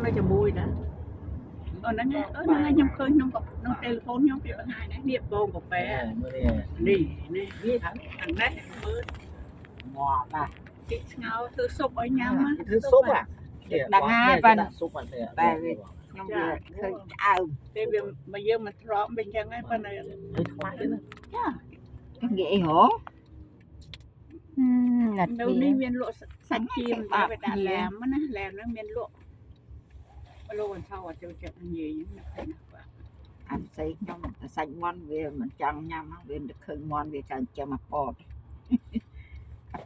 nó cho mùi đó ở nó nghe nhom khơi nó telephone nhom bị bằng hai đấy điệp vô một bé đi nè thằng đấy ngọt à cái ngao thứ súp ở nhau á thứ súp à đằng hai phần tại vì nhom khơi ao tại vì mà giờ mình trộn bên chân ấy bên này cái ghệ hổ đâu đi miền lộ xanh chim mà phải đặt làm á làm nó miền lộ lô còn sau ở chỗ chợ gì những ăn xây trong xanh ngon về mình chẳng nhắm về được khơi ngon về càng cho mặt bọt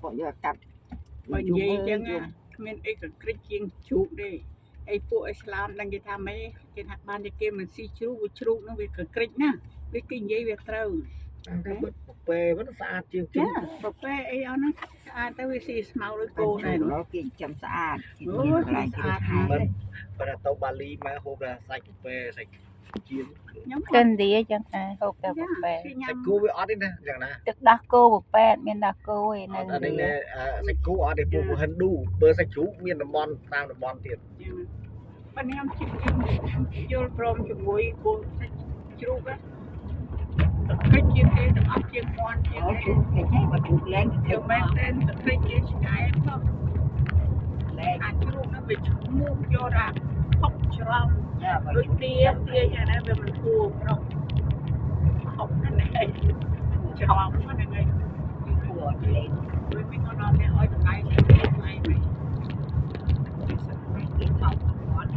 bọt giờ cắt mình gì chẳng à mình ấy cái chiên chuột đi ấy phụ Islam đang cái tham mấy cái hạt ban cái kia mình xí chuột nó về cái kịch nè về kinh gì về trâu về vẫn sạch chiều chứ bọc về ấy nó sạch tới về xí màu đôi cô này nó kinh chăm sạch lại sạch và là tàu Bali mà hôm là sạch về sạch chiên kênh gì chẳng ai hộp cả bột bè sạch cú với ót đấy nè chẳng nào tức đa cô bột bè miền đa cô ấy nên ở đây nè sạch cú ót để phụ hình đủ bơ sạch chú miền đồng bon tam đồng bon tiền bên em chụp vô prom chụp mũi cô sạch chú á cái chiên kia được ấp chiên ngon chiên cái trái mà chuột lên kiểu mấy tên cái chiên cái không lên ăn chú nó bị mua vô ra học trong đôi tia nhà này về mình thua không học cái này trong cái này thua lên đôi mình con nói này ơi tụi này sẽ này mày cái màu ngon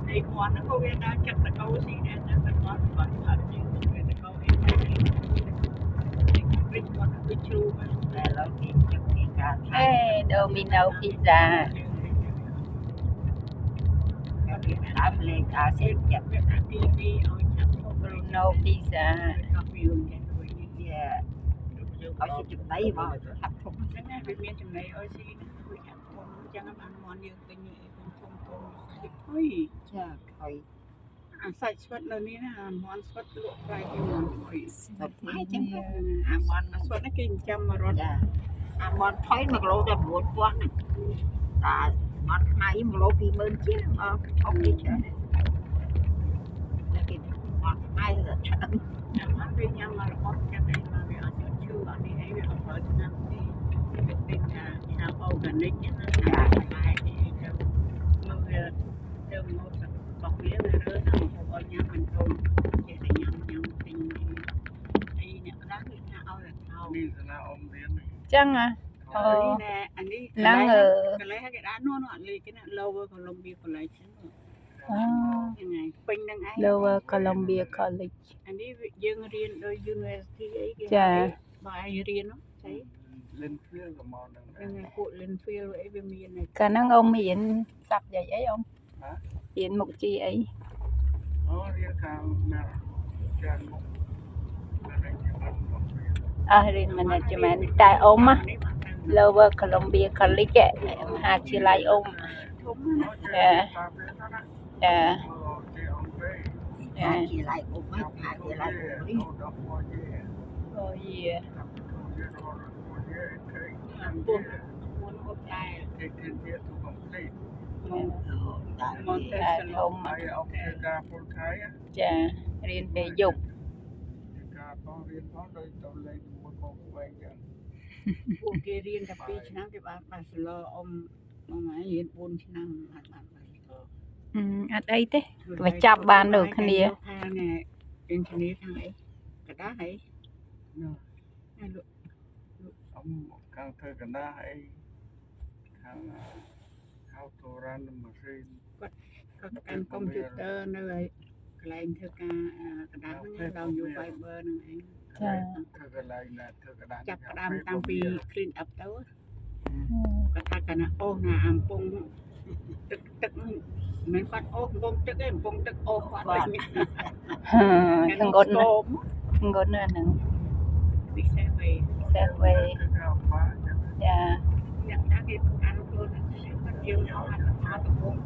thì ngon nó không biết đã chắc là câu gì đấy là ngon còn thật chứ không biết là câu gì cái con nó cái chu mà là cái chụp cái cá Domino pizza làm lên cá sẽ chặt cái tivi ở chặt Bruno pizza ở chụp đấy mà thật không cái này bên miền trong này ở gì chẳng hạn món nhiều cái nhẹ không ôi trời ơi sạch suất lớn ní là món suất luộc rai cái món ôi thật mấy chẳng món suất nó kinh trăm mà rồi món thấy mà lô ra buồn quá này là món hay mà lô vì mơn chứ mà không đi chơi là cái món hay là thật món bên nhau mà món cái này mà vì ở chỗ chưa ở đi ấy vì ở ở chỗ nào thì cái tên là nhà organic nhá là phải thì người đều một bọc nghĩa là rơi nào ở nhà mình thôi chỉ là nhầm tình đi nè đó thì nào là thầu đi là ông đến chăng à anh đi năng ở cái lấy cái đá nó lì cái này lâu rồi còn lông bia còn lấy chứ như này pin đang ấy Lower Columbia College anh đi dương riêng đôi university ấy dạ bài riêng nó thấy lên phía của mòn đang cụ lên phía rồi bên miền này khả năng ông hiện sắp vậy ấy ông hiện một chi ấy Rin Management tại ông á Lower Columbia College Hà Chi Lai ông chỉ lại ôm mắt hạ chỉ lại ôm oh yeah ông dạ riêng về dục buồn kia riêng đặc biệt năng cái bà lo ông ấy hiện buồn năng ở đây thế và chập bàn được cái này nè trên này thằng ấy cái đá ấy ông càng thời cái đá ấy thằng how to run the machine có căn computer nơi cái anh theo cái đá nó đầu vô fiber này chập đam tăng pi clean up tấu cái thằng cái nó ô nè am pung tức mình phát ô pung tức em pung tức ô phát mình thằng con nữa nè đi xe về dạ nhận ra cái ăn luôn nó nhiều nhau ăn nó tập trung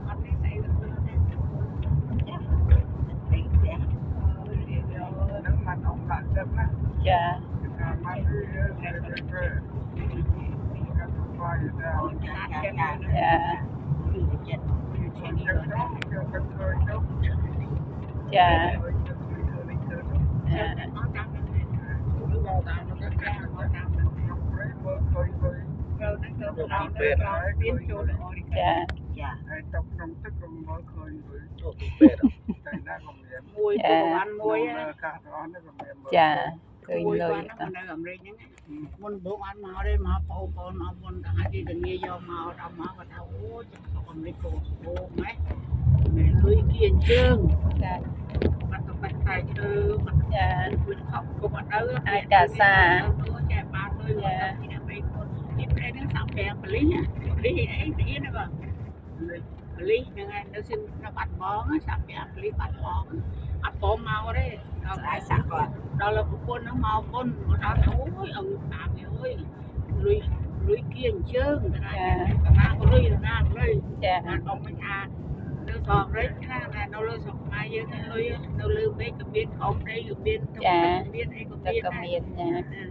ăn đi xe được dạ ចា មកតាមនឹងមកតាមនឹងចាមកតាមនឹងមើលឃើញត្រូវនឹងទៅដល់ពេលមានចូលល្អនេះ ចា ចា ហើយតុកក្នុងទឹកក៏មើលឃើញវិញទៅពេទ្យតែណាក៏មាន មួយប្រវត្តិមួយ អាកាសទាំងអស់នេះក៏មាន ចាឃើញ មួយ លុយ គាត់នៅអាមេរិកហ្នឹងមុនបងអត់មកទេមកបងប្អូនមកមុនតាទីធានាយកមកដល់មកគាត់ថាអូចាំទៅអាមេរិកក៏បងម៉េះមានលុយគៀនជើង ចា បាត់ទៅបាត់តែធ្វើបាត់ ចា ធ្វើខប់គប់អត់ទៅ អាចកាសា ចាបានលុយមកទីអាមេរិកគាត់នេះប្រែហ្នឹងសាប់ប្រាំងបលិញបលិញអីទីណាបងបលិញហ្នឹងហើយនៅសិននៅបាត់បងសាប់ប្រាំងបលិញបាត់បងអត់បងមកទេដល់ឯសាក់គាត់ដល់លោកប្រពន្ធហ្នឹងមកមុនមកដល់អូយឲ្យតាមវាអើយលុយគៀនជើងតាណាក៏លុយតាណាក៏លុយ ចា បានអុំមិនអានៅសងរិចណាតែនៅលើស្រុកខ្មែរយើងលុយនៅលើមេឃក៏មានអុំដីក៏មានមានអីក៏ ទឹក មាន ក៏មានចា ដែរ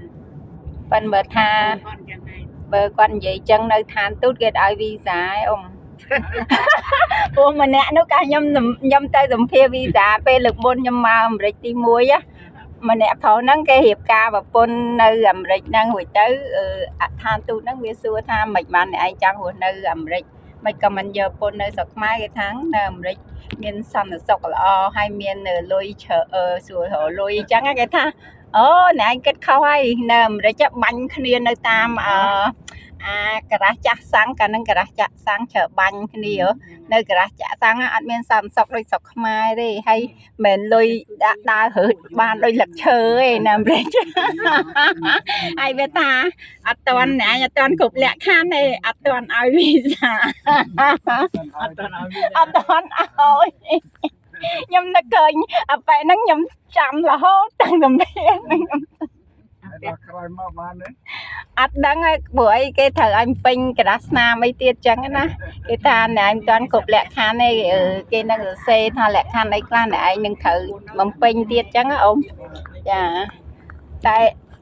ប៉ិនបើថា គាត់យ៉ាងណា បើគាត់និយាយចឹងនៅឋានទូតគេឲ្យវីសាឯអ៊ំ ព្រោះម្នាក់នោះកាសខ្ញុំទៅសម្ភារវីសាពេលលើកមុនខ្ញុំមកអាមេរិកទី1ណាម្នាក់ប្រុសហ្នឹងគេរៀបការប្រពន្ធនៅអាមេរិកហ្នឹងរួចទៅឋានទូតហ្នឹងវាសួរថាមិនបានអ្នកឯងចង់រស់នៅអាមេរិកមិនក៏មិនយកប្រពន្ធនៅស្រុកខ្មែរគេថានៅអាមេរិកមានសន្តិសុខល្អហើយមានលុយសួររលុយអញ្ចឹងគេថាអូអ្នកឯងគិតខុសហើយនៅអាមេរិកបាញ់គ្នានៅតាមការ៉ាសចាស់សាំងកាលហ្នឹងការ៉ាសចាស់សាំងជ្រើបាញ់គ្នានៅការ៉ាសចាស់សាំងអត់មានសន្តិសុខដូចស្រុកខ្មែរទេហើយមិនលុយដាក់ដើររើសបានដូចលឹកឈើឯណាអាមេរិកហើយវាថាអត់តាន់អ្នកឯងអត់តាន់គ្រប់លក្ខខណ្ឌទេអត់តាន់ឲ្យវីសា អត់ដល់ឲ្យ អត់តាន់ឲ្យខ្ញុំនឹកឃើញអាប៉ែហ្នឹងខ្ញុំចាំរហូតតាំងសម្ភារហ្នឹង ដល់ក្រោយមកបានទេ អត់ដឹងហើយព្រោះអីគេត្រូវឲ្យពេញក្រាស់ស្នាមអីទៀតចឹងណាគេថាអ្នកឯងមិនទាន់គ្រប់លក្ខខណ្ឌទេគេនឹងសរសេរថាលក្ខខណ្ឌអីខ្លះអ្នកឯងនឹងត្រូវបំពេញទៀតចឹងអូនចា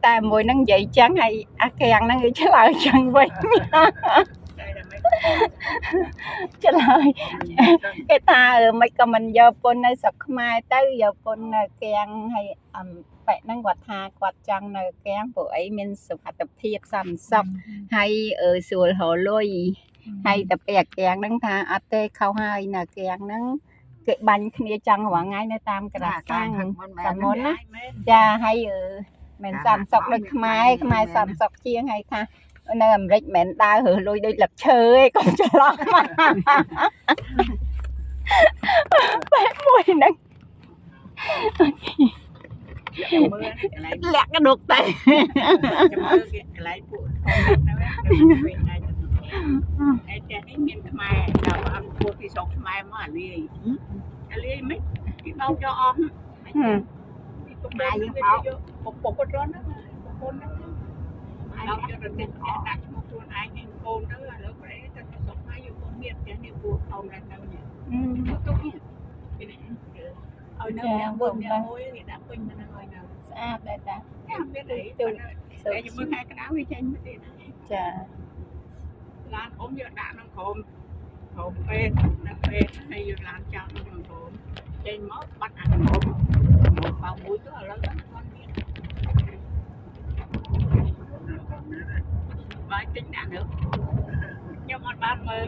តែមួយហ្នឹងនិយាយចឹងហើយអាកាំងហ្នឹងវាឆ្លើយចឹងវិញឆ្លើយគេថាមិនក៏មិនយកពន្ធនៅស្រុកខ្មែរទៅយកពន្ធនៅកាំងហើយប៉ែហ្នឹងគាត់ថាគាត់ចង់នៅកាំងព្រោះអីមានសុខភាពសន្តិសុខហើយស្រួលរលុយហើយតែពេលអាកាំងហ្នឹងថាអត់ទេខុសហើយនៅកាំងហ្នឹងគេបាញ់គ្នាចង់រាល់ថ្ងៃនៅតាមក្រាស់សាំងតែមុនណាចាហើយមិនសន្តិសុខដូចខ្មែរសន្តិសុខជាងហើយថានៅអាមេរិកមិនដើររើសលុយដូចលឹកឈើឯងកុំច្រឡំមកបែបមួយហ្នឹង មើលកន្លែង លាក់កដុកតែ មើលគេកន្លែងពួកហ្នឹងវិញអាចឯតែនេះមានខ្មែរដល់អត់ពួកពីស្រុកខ្មែរមកអាលាយមិនគេបោកយកអស់ពីពុកម៉ែយើងទៅយកពុករត់ហ្នឹងពុកហ្នឹងដល់យកទៅទឹកដាក់ឈ្មោះខ្លួនឯងនឹងកូនទៅឥឡូវប្រេទៅស្រុកខ្មែរយកកូនមានផ្ទះនេះពួកអោនដល់ទៅនេះទុកនេះពីនេះឲ្យនៅអ្នកមួយគេដាក់ពេញទៅនឹងឲ្យនៅ ស្អាតដែរតា ចាំមានអីទៅតែខ្ញុំមើលខែក្តៅវាចេញមកទៀត ចា ឡានអ៊ំយកដាក់ក្នុងក្រុមពេទ្យនៅពេទ្យហើយយកឡានចាំក្នុងក្រុមចេញមកបាត់អាក្រុមមកបើមួយទៅឥឡូវគាត់មានបាយទិញដាក់នោះខ្ញុំអត់បានមើល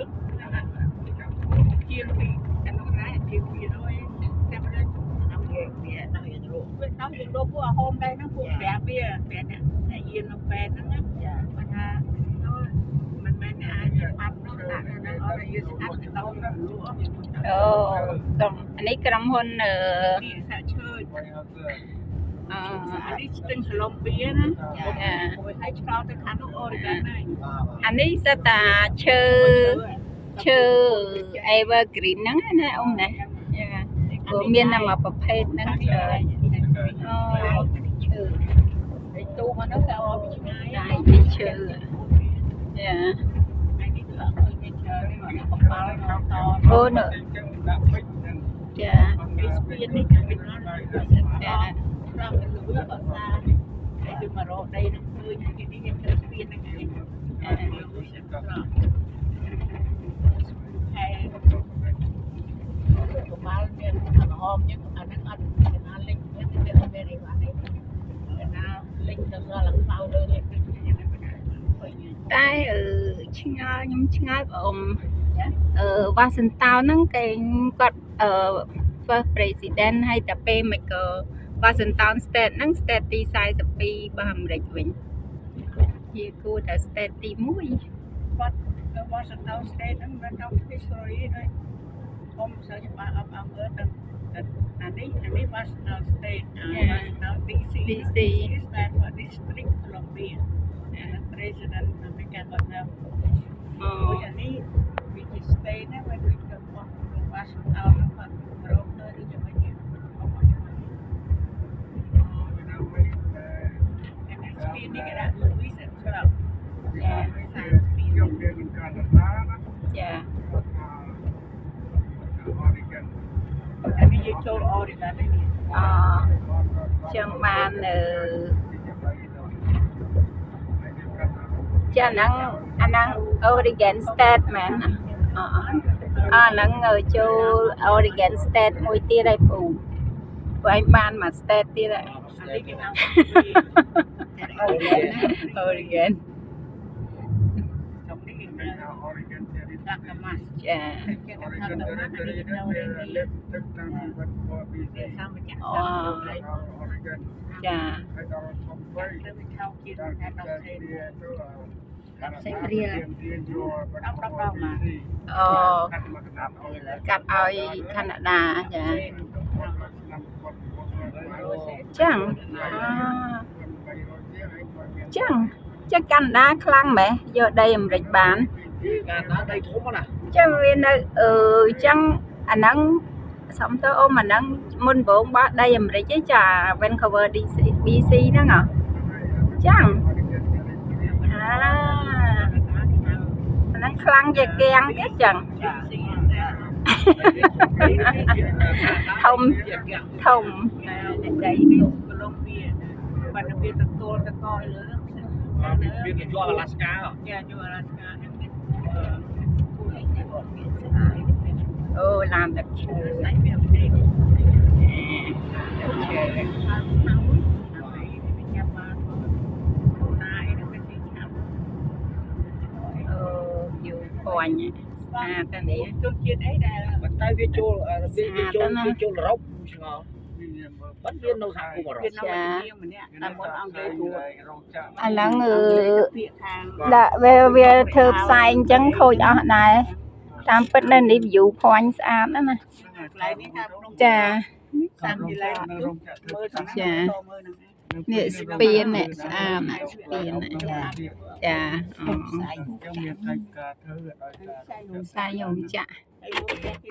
ជាពីតែនោះណាជាពីរយតែមិនដឹងអាវាវាដល់យើងរកវាដល់យើងរកពួកហូមដែរហ្នឹងពួកប្រាវាប្រាអ្នកតែយាននៅពេទ្យហ្នឹងចាគាត់ថាមិនមែនអាចអាប់នោះដាក់នៅអត់យើងស្អាតទៅដល់លក់ អូក្រុមនេះក្រុមហ៊ុនពីសាឈើ អឺ អានេះស្ទឹងក្លំបៀណាចាមួយឲ្យឆ្លងទៅខាងនោះអូរីហ្គានហើយ អានេះសិតតាឈើ evergreen ហ្នឹងណាអ៊ំណាចាព្រោះមានតែមួយប្រភេទហ្នឹងច្រើនអូឈើ ឯទូមកនោះសើអត់ពីឆ្ងាយ តែពីឈើចា ឯនេះគឺអត់ឃើញគេឈើនេះមកកប៉ាល់មកត អូនចា គេស្ពាននេះគឺមានអត់ចាប្រំទៅវាអត់សាហើយគឺមករកដីនឹងឃើញគេនេះគេធ្វើស្ពានហ្នឹងឯងហើយ បាលមានអាហមយើងអាហ្នឹងអត់ណាលេងមានតែមានអីបានទេណាលេងទៅដល់ឡើងបៅលើលេងទៅយ៉ាងណាមិនដែរតែឆ្ងល់ខ្ញុំឆ្ងល់បងវ៉ាស៊ីនតោនហ្នឹងគេគាត់first president ហើយតែពេលមិនក៏ Washington State ហ្នឹង state ទី42របស់អាមេរិកវិញជាគួរតែ state ទី1គាត់ទៅ Washington State ហ្នឹងនៅក្នុង history ដូចខ្ញុំសើចបានអបអើទៅអានេះ Washington State Washington DC stand for District Columbia and the president អាមេរិកគាត់នៅអានេះ which is state ណាwhen we go to Washington គាត់រកទៅដូចយ៉ាងម៉េចទៀតspeed ni kira Louis and Club. Yeah, speed. Yang dia di Kanada, ចា Oregon. Ini you told Oregon ni. ចឹងបានចាហ្នឹងអាហ្នឹង Oregon State មែនហ្នឹងចូល Oregon State មួយទៀតហើយពូព្រោះឯងបានមក State ទៀតហើយ Ini kita Oregon សំនេះ Oregon territory. ដាក់កមាស់ ចា Oregon territory dia left tentang buat BC. វាសាមញ្ញ Oregon. ចា Ada orang sampai ទៅវាខោជាតិ dan ថាដល់ kita សេ dia tu Saya real. dia jual Berapa BC. អូ Kan makan Oregon. កាត់ឲ្យកាណាដាចាចឹងចឹងកាណាដាខ្លាំងម៉េះយកដីអាមេរិកបាន ការដល់ដីធំណា ចឹងវានៅចឹងអាហ្នឹងសំទៅអូមអាហ្នឹងមុនបងបោះដីអាមេរិកឯងចា Vancouver BC ហ្នឹងចឹងអាហ្នឹងខ្លាំងជាកៀងទៀតចឹងធំដី Colombia បាត់វាទទួលតកឲ្យលើវាជាប់អាឡាស្កាចាជាប់អាឡាស្កានេះមានគូឯងគាត់មានស្អាត អូឡានទឹកឈើ សាច់វាមិនទេ ទឹកឈើ យូរពាញ់ស្អាតតែនេះ ជនជាតិអីដែល តែវាចូលអឺវាចូលអឺរ៉ុបឆ្ងល់បាត់វានៅសហគមន៍អឺរ៉ុប វានៅជាម្នាក់តែមុនអង់គ្លេសគួរ អាហ្នឹង ពាក្យខាង ដាក់វាធ្វើផ្សាយអញ្ចឹងខូចអស់ដែរតាមពិតនៅនេះ view point ស្អាតណាស់ណា កន្លែងនេះថាក្នុង ចា 30គីឡូមើលទៅមើលហ្នឹង នេះស្ពាននេះស្អាតណាស់ស្ពាននេះចា ផ្សាយ Yang dia tak kata, ផ្សាយយងចាក់ ហើយមកគេ